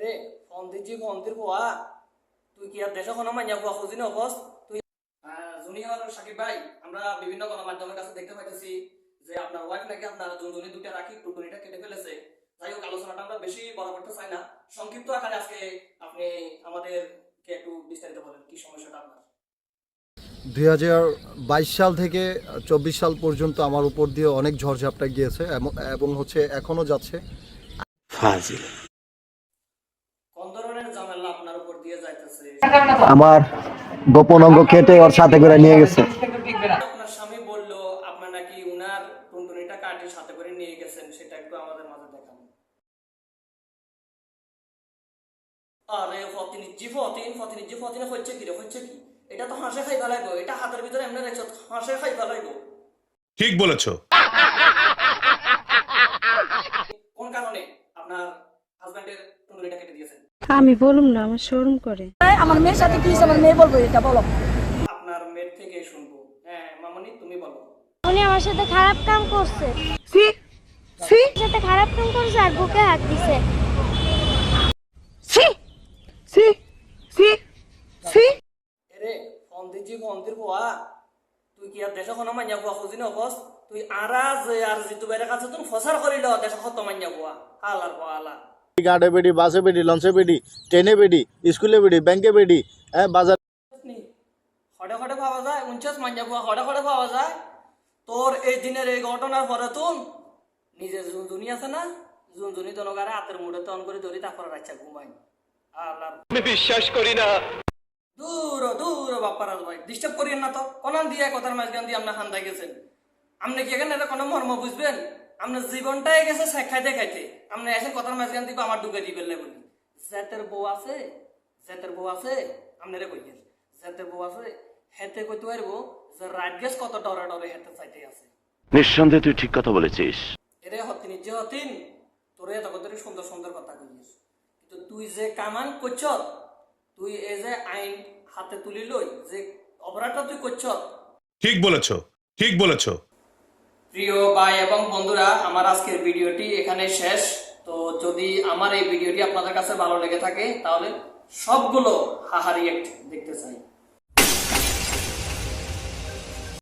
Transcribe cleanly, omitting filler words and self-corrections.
এরে ফোন দির পোয়া তুই কি আর দেশে কোনো মাইয়া পোয়া খুঁজি নকস তুই জুনিয়র সাকিব ভাই আমরা বিভিন্ন গণমাধ্যমের কাছে দেখতে পাইতেছি যে আপনার ওয়াইফ নাকি আপনার জুনজুনি দুইটা রাখি টুটুনিটা কেটে ফেলেছে। যাই হোক আলোচনাটা আমরা বেশি বড় করতে চাই না, সংক্ষিপ্ত আকারে আজকে আপনি আমাদেরকে একটু বিস্তারিত বলেন কি সমস্যাটা আপনার। 2022 সাল থেকে 24 সাল পর্যন্ত আমার উপর দিয়ে অনেক ঝড়ঝাপটা গিয়েছে এবং এখনো যাচ্ছে। কোন ধরনের ঝামেলা আপনার উপর দিয়ে যাইতেছে? আমার গোপন অঙ্গ কেটে ওর সাথে করে নিয়ে গেছে। আপনার স্বামী বলল আপনার নাকি উনার টুনটুনিটা কাটে সাথে করে নিয়ে গেছেন, সেটা একটু আমাদের মাঝে দেখান। আরে ফতিনি হচ্ছে কি রে, হচ্ছে কি? এটা তো হাসে খাই ফেলাইবো, এটা হাতের ভিতরে এমনি রেখেছ, হাসে খাই ফেলাইবো। ঠিক বলেছো। কোন কারণে আপনার হাজবেন্ডের টুনটুনিটা কেটে দিয়েছেন? আমি বলুম না, আমার শরম করে। আমার মেয়ের সাথে কি আমার মেয়ে বলবো, এটা বলো। আপনার মেয়ের থেকে শুনবো। হ্যাঁ মামনি তুমি বলো। উনি আমার সাথে খারাপ কাম করছে, সাথে খারাপ কাম করছে আর বুকে হাত দিছে। এরে ফোন দির পোয়া তুই কি আর দেশে কোনো মাইয়া পোয়া খুঁজি নকস তুই আর জিতু বাইরের কাছে তুমি ফসার করিল দেশে কত মাইয়া পোয়া হালার পোয়া হালা। গাড়ে বেডি, বাসে বেডি, লঞ্চে বেডি, ট্রেনে বেডি, স্কুলে বেডি, ব্যাংকে বেডি, বাজার খড়ে পাওয়া যায় 49 মাইয়া পোয়া খড়ে পাওয়া যায়। তোর এই দিনের এই ঘটনার পরে তুই নিজের জুনজুনি আছে না, জুনজুনি তো নগারে হাতের মুঠে তন করে ধরি তারপরে রাচ্চা ঘুমাই। আমি বিশ্বাস করি না। দূর বাপ্পারাজ ভাই ডিস্টার্ব করিয়েন না তো, কোন দিয়ে কথার মাঝখান দিয়ে আপনার খান্দায় গেছেন। আপনি কি এখানে কোনো মর্ম বুঝবেন? আপনার জীবনটাই গেছে খাইতে খাইতে আপনি এসে কথার মাঝখান দিব আমার ডুবে দিবেন বলি। জাতের বউ আছে আপনারে কইয়েন জাতের বউ আছে হেতে কইতে পারবো যে রাত গেছ কত ডরে হেতে চাইতে আছে। নিঃসন্দেহে তুই ঠিক কথা বলেছিস। এরে হতিন তোরে এত কত সুন্দর কথা কইছিস, কিন্তু তুই যে কামান করছ, তুই এই যে আইন হাতে তুলি লই যে অপরাধটা তুই করছ। ঠিক বলেছো। প্রিয় ভাই এবং বন্ধুরা, আমার আজকের ভিডিওটি এখানে শেষ। তো যদি আমার এই ভিডিওটি আপনাদের কাছে ভালো লেগে থাকে তাহলে সবগুলো হাহা রিয়েক্ট দেখতে চাই।